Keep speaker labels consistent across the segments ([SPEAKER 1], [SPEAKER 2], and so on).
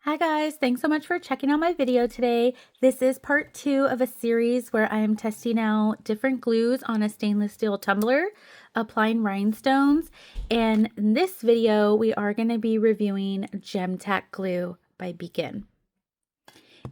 [SPEAKER 1] Hi guys, thanks so much for checking out my video today. This is part 2 of a series where I am testing out different glues on a stainless steel tumbler, applying rhinestones. And in this video, we are going to be reviewing Gem-Tac glue by Beacon.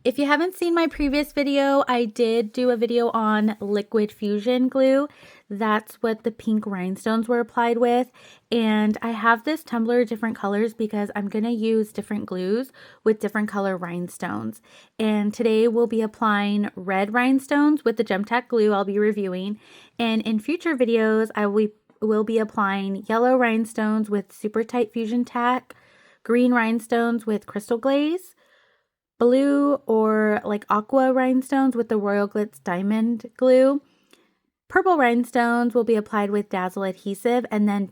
[SPEAKER 1] If you haven't seen my previous video, I did do a video on liquid fusion glue. That's what the pink rhinestones were applied with. And I have this tumbler different colors because I'm going to use different glues with different color rhinestones. And today we'll be applying red rhinestones with the Gem-Tac glue I'll be reviewing. And in future videos, I will be applying yellow rhinestones with super tight fusion tack, green rhinestones with crystal glaze, blue or like aqua rhinestones with the Royal Glitz diamond glue. Purple rhinestones will be applied with Dazzle adhesive, and then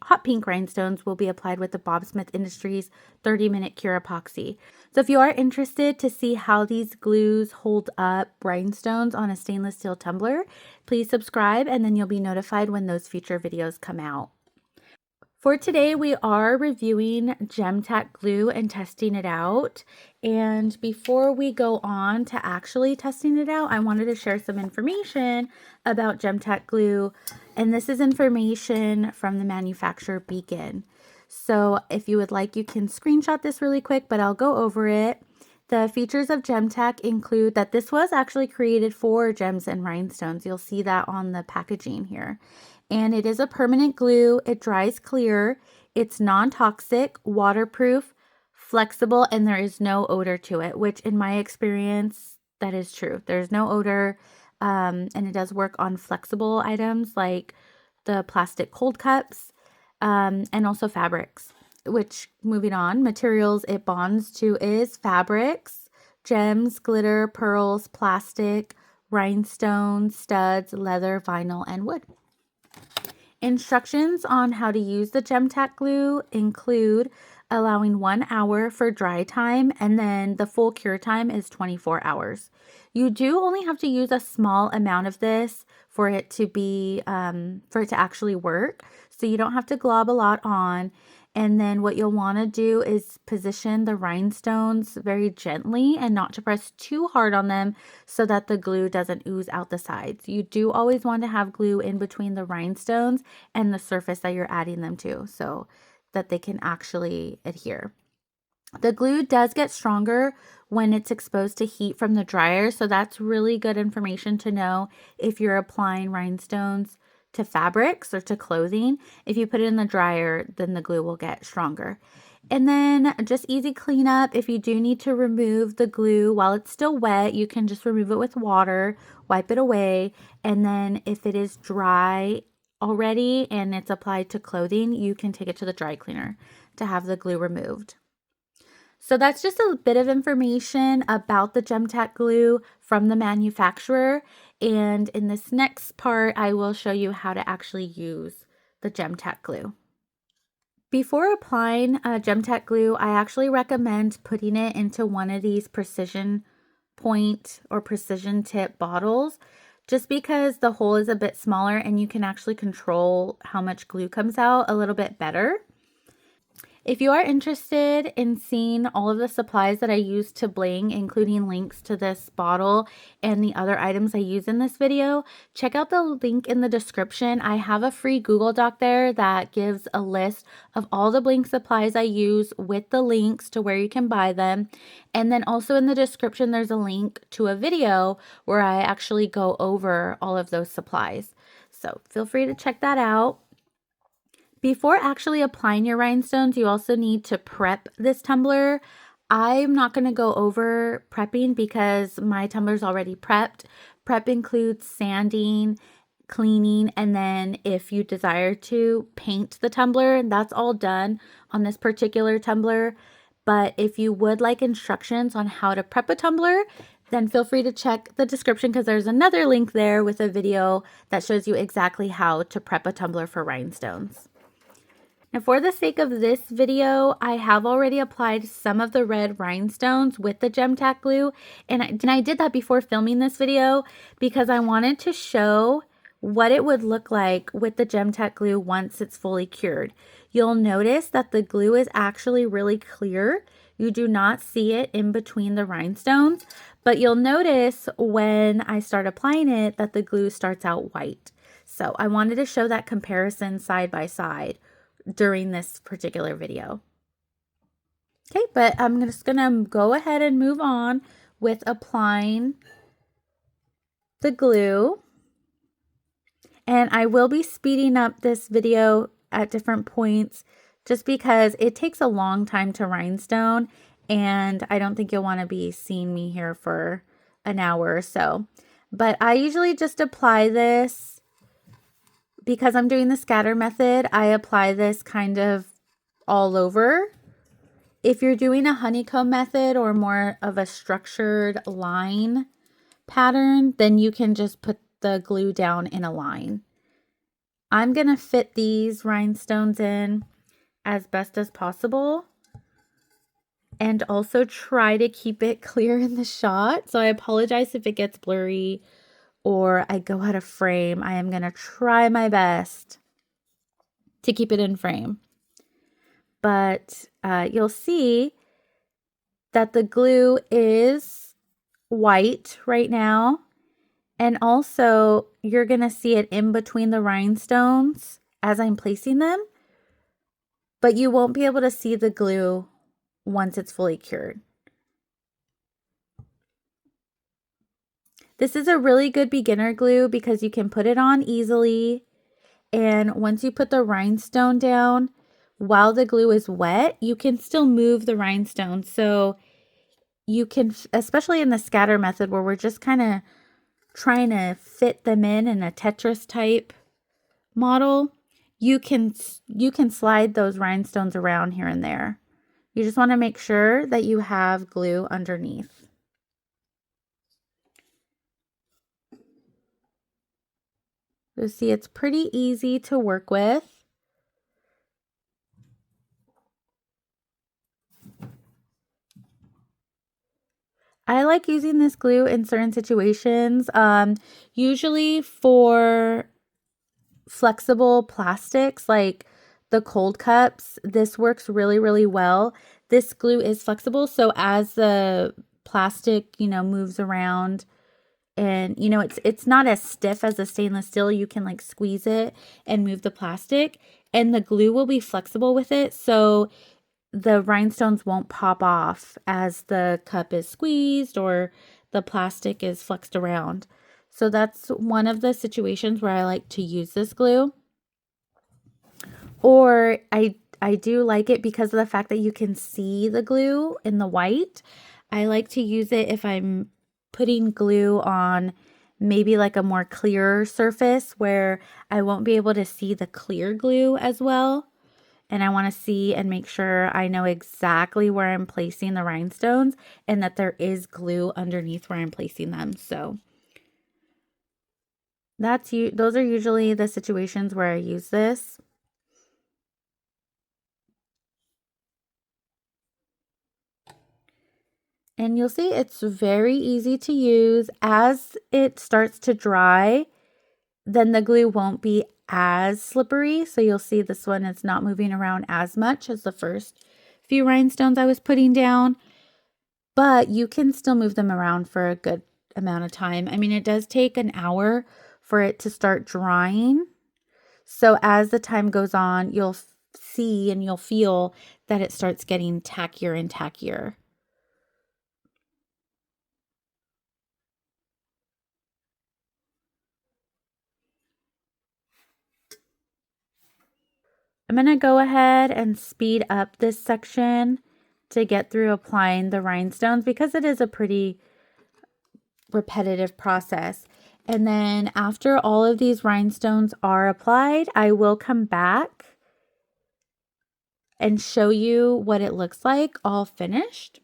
[SPEAKER 1] hot pink rhinestones will be applied with the Bob Smith Industries 30-minute cure epoxy. So if you are interested to see how these glues hold up rhinestones on a stainless steel tumbler, please subscribe and then you'll be notified when those future videos come out. For today, we are reviewing Gem-Tac glue and testing it out. And before we go on to actually testing it out, I wanted to share some information about Gem-Tac glue. And this is information from the manufacturer Beacon. So if you would like, you can screenshot this really quick, but I'll go over it. The features of Gem-Tac include that this was actually created for gems and rhinestones. You'll see that on the packaging here. And it is a permanent glue. It dries clear. It's non-toxic, waterproof, flexible, and there is no odor to it, which in my experience, that is true. There's no odor, and it does work on flexible items like the plastic cold cups, and also fabrics, which, moving on, materials it bonds to is fabrics, gems, glitter, pearls, plastic, rhinestones, studs, leather, vinyl, and wood. Instructions on how to use the Gem-Tac glue include allowing 1 hour for dry time, and then the full cure time is 24 hours. You do only have to use a small amount of this for it to be for it to actually work, so you don't have to glob a lot on. And then what you'll want to do is position the rhinestones very gently and not to press too hard on them so that the glue doesn't ooze out the sides. You do always want to have glue in between the rhinestones and the surface that you're adding them to so that they can actually adhere. The glue does get stronger when it's exposed to heat from the dryer, so that's really good information to know if you're applying rhinestones to fabrics or to clothing. If you put it in the dryer, then the glue will get stronger. And then just easy cleanup. If you do need to remove the glue while it's still wet, you can just remove it with water, wipe it away. And then if it is dry already and it's applied to clothing, you can take it to the dry cleaner to have the glue removed. So that's just a bit of information about the Gem-Tac glue from the manufacturer. And in this next part, I will show you how to actually use the Gem-Tac glue. Before applying Gem-Tac glue, I actually recommend putting it into one of these precision point or precision tip bottles, just because the hole is a bit smaller and you can actually control how much glue comes out a little bit better. If you are interested in seeing all of the supplies that I use to bling, including links to this bottle and the other items I use in this video, check out the link in the description. I have a free Google Doc there that gives a list of all the bling supplies I use with the links to where you can buy them. And then also in the description, there's a link to a video where I actually go over all of those supplies. So feel free to check that out. Before actually applying your rhinestones, you also need to prep this tumbler. I'm not going to go over prepping because my tumbler is already prepped. Prep includes sanding, cleaning, and then if you desire to paint the tumbler, that's all done on this particular tumbler. But if you would like instructions on how to prep a tumbler, then feel free to check the description because there's another link there with a video that shows you exactly how to prep a tumbler for rhinestones. Now for the sake of this video, I have already applied some of the red rhinestones with the Gem-Tac glue, and I did that before filming this video because I wanted to show what it would look like with the Gem-Tac glue once it's fully cured. You'll notice that the glue is actually really clear. You do not see it in between the rhinestones, but you'll notice when I start applying it that the glue starts out white. So I wanted to show that comparison side by side during this particular video. Okay, but I'm just gonna go ahead and move on with applying the glue. And I will be speeding up this video at different points just because it takes a long time to rhinestone, and I don't think you'll want to be seeing me here for an hour or so. But I usually just apply this because I'm doing the scatter method. I apply this kind of all over. If you're doing a honeycomb method or more of a structured line pattern, then you can just put the glue down in a line. I'm going to fit these rhinestones in as best as possible and also try to keep it clear in the shot. So I apologize if it gets blurry or I go out of frame. I am going to try my best to keep it in frame. But you'll see that the glue is white right now. And also, you're going to see it in between the rhinestones as I'm placing them, but you won't be able to see the glue once it's fully cured. This is a really good beginner glue because you can put it on easily, and once you put the rhinestone down, while the glue is wet, you can still move the rhinestone. So you can, especially in the scatter method where we're just kind of trying to fit them in a Tetris type model, you can slide those rhinestones around here and there. You just want to make sure that you have glue underneath. You see, it's pretty easy to work with. I like using this glue in certain situations, usually for flexible plastics like the cold cups. This works really, really well. This glue is flexible, so as the plastic, moves around and, it's not as stiff as the stainless steel. You can like squeeze it and move the plastic, and the glue will be flexible with it. So the rhinestones won't pop off as the cup is squeezed or the plastic is flexed around. So that's one of the situations where I like to use this glue. Or I do like it because of the fact that you can see the glue in the white. I like to use it if I'm putting glue on maybe like a more clear surface where I won't be able to see the clear glue as well. And I want to see and make sure I know exactly where I'm placing the rhinestones and that there is glue underneath where I'm placing them. So those are usually the situations where I use this. And you'll see it's very easy to use. As it starts to dry, then the glue won't be as slippery. So you'll see this one is not moving around as much as the first few rhinestones I was putting down, but you can still move them around for a good amount of time. I mean, it does take an hour for it to start drying. So as the time goes on, you'll see and you'll feel that it starts getting tackier and tackier. I'm going to go ahead and speed up this section to get through applying the rhinestones because it is a pretty repetitive process. And then after all of these rhinestones are applied, I will come back and show you what it looks like all finished.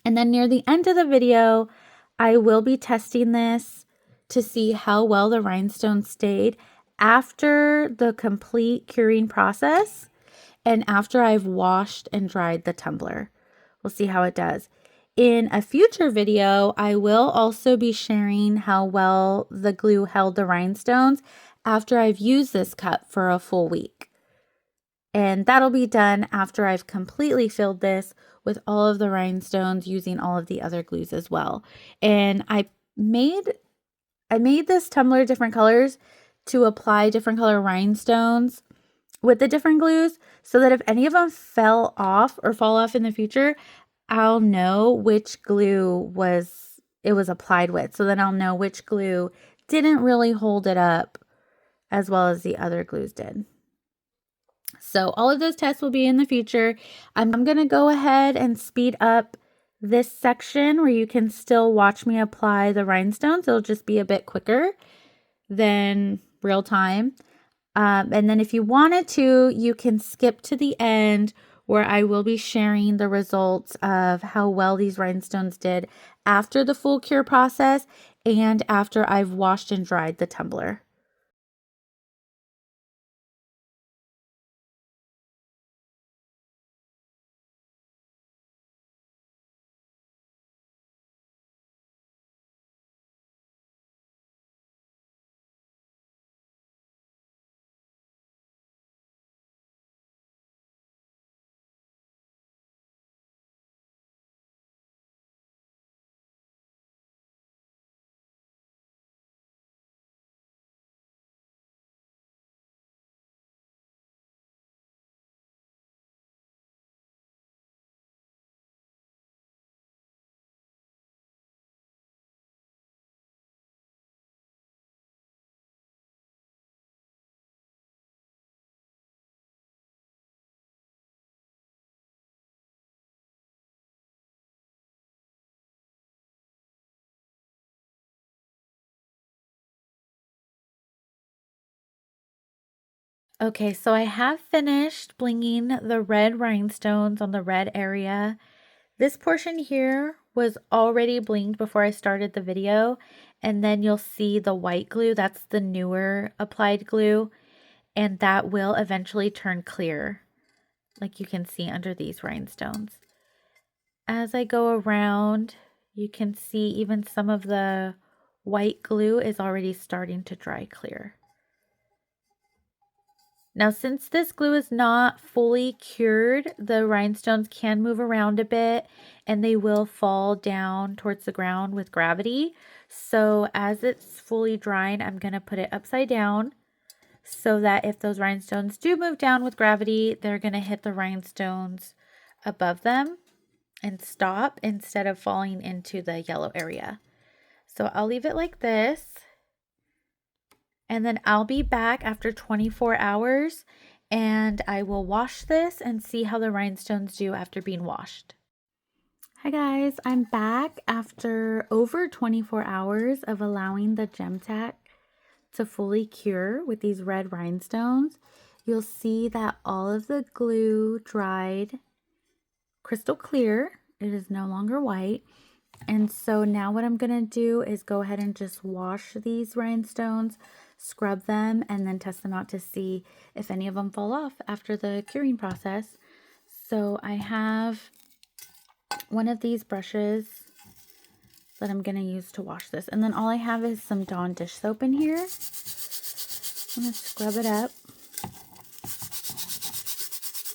[SPEAKER 1] And then near the end of the video, I will be testing this to see how well the rhinestones stayed after the complete curing process and after I've washed and dried the tumbler. We'll see how it does. In a future video, I will also be sharing how well the glue held the rhinestones after I've used this cup for a full week. And that'll be done after I've completely filled this with all of the rhinestones using all of the other glues as well. And I made this tumbler different colors to apply different color rhinestones with the different glues so that if any of them fell off or fall off in the future, I'll know which glue it was applied with. So then I'll know which glue didn't really hold it up as well as the other glues did. So all of those tests will be in the future. I'm going to go ahead and speed up this section where you can still watch me apply the rhinestones. It'll just be a bit quicker than real time. And then if you wanted to, you can skip to the end where I will be sharing the results of how well these rhinestones did after the full cure process and after I've washed and dried the tumbler. Okay, so I have finished blinging the red rhinestones on the red area. This portion here was already blinged before I started the video, and then you'll see the white glue, that's the newer applied glue, and that will eventually turn clear, like you can see under these rhinestones. As I go around, you can see even some of the white glue is already starting to dry clear. Now, since this glue is not fully cured, the rhinestones can move around a bit and they will fall down towards the ground with gravity. So as it's fully drying, I'm going to put it upside down so that if those rhinestones do move down with gravity, they're going to hit the rhinestones above them and stop instead of falling into the yellow area. So I'll leave it like this. And then I'll be back after 24 hours and I will wash this and see how the rhinestones do after being washed. Hi guys, I'm back after over 24 hours of allowing the Gem-Tac to fully cure with these red rhinestones. You'll see that all of the glue dried crystal clear. It is no longer white. And so now what I'm going to do is go ahead and just wash these rhinestones, scrub them, and then test them out to see if any of them fall off after the curing process. So I have one of these brushes that I'm going to use to wash this. And then all I have is some Dawn dish soap in here. I'm going to scrub it up.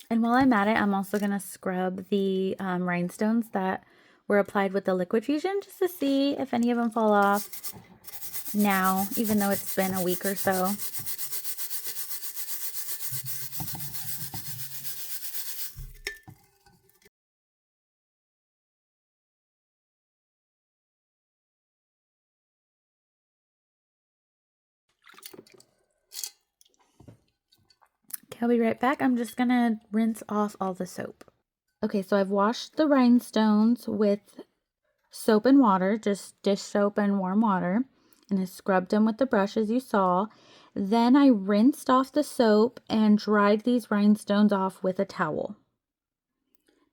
[SPEAKER 1] And while I'm at it, I'm also going to scrub the rhinestones that were applied with the liquid fusion just to see if any of them fall off now, even though it's been a week or so. Okay, I'll be right back. I'm just going to rinse off all the soap. Okay, so I've washed the rhinestones with soap and water, just dish soap and warm water, and I scrubbed them with the brush as you saw. Then I rinsed off the soap and dried these rhinestones off with a towel.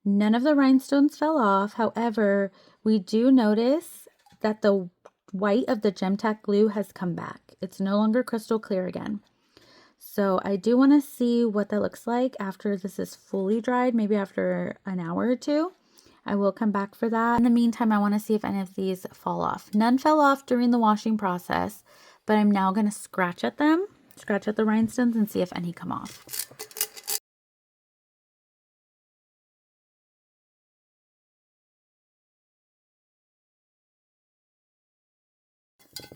[SPEAKER 1] None of the rhinestones fell off. However, we do notice that the white of the Gem-Tac glue has come back. It's no longer crystal clear again. So I do want to see what that looks like after this is fully dried, maybe after an hour or two. I will come back for that. In the meantime, I want to see if any of these fall off. None fell off during the washing process, but I'm now going to scratch at them, scratch at the rhinestones and see if any come off.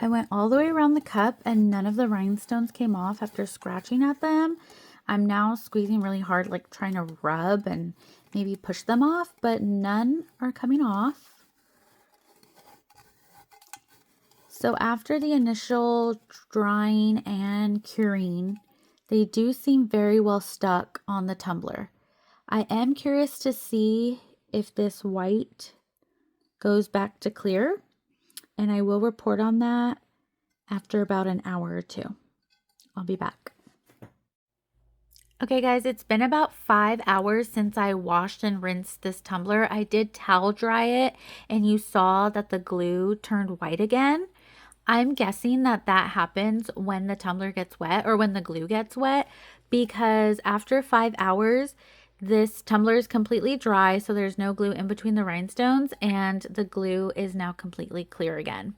[SPEAKER 1] I went all the way around the cup and none of the rhinestones came off after scratching at them. I'm now squeezing really hard, like trying to rub and maybe push them off, but none are coming off. So after the initial drying and curing, they do seem very well stuck on the tumbler. I am curious to see if this white goes back to clear, and I will report on that after about an hour or two. I'll be back. Okay guys, it's been about 5 hours since I washed and rinsed this tumbler. I did towel dry it and you saw that the glue turned white again. I'm guessing that that happens when the tumbler gets wet or when the glue gets wet, because after 5 hours, this tumbler is completely dry, so there's no glue in between the rhinestones, and the glue is now completely clear again.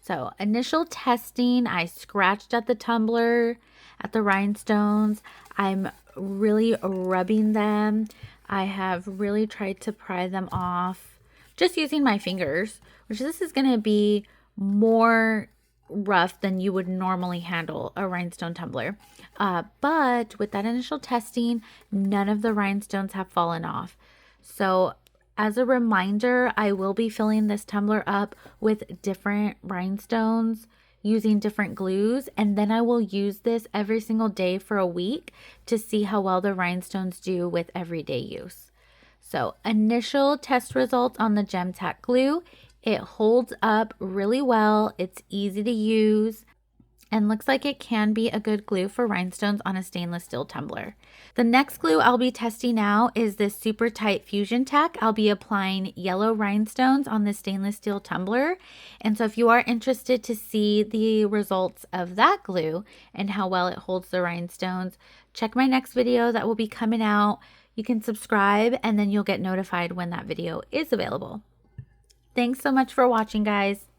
[SPEAKER 1] So initial testing, I scratched at the tumbler, at the rhinestones. I'm really rubbing them. I have really tried to pry them off just using my fingers, which this is going to be more rough than you would normally handle a rhinestone tumbler. But with that initial testing, none of the rhinestones have fallen off. So as a reminder, I will be filling this tumbler up with different rhinestones using different glues, and then I will use this every single day for a week to see how well the rhinestones do with everyday use. So initial test results on the Gem-Tac glue. It holds up really well. It's easy to use and looks like it can be a good glue for rhinestones on a stainless steel tumbler. The next glue I'll be testing now is this super tight fusion tack. I'll be applying yellow rhinestones on the stainless steel tumbler. And so if you are interested to see the results of that glue and how well it holds the rhinestones, check my next video that will be coming out. You can subscribe and then you'll get notified when that video is available. Thanks so much for watching, guys.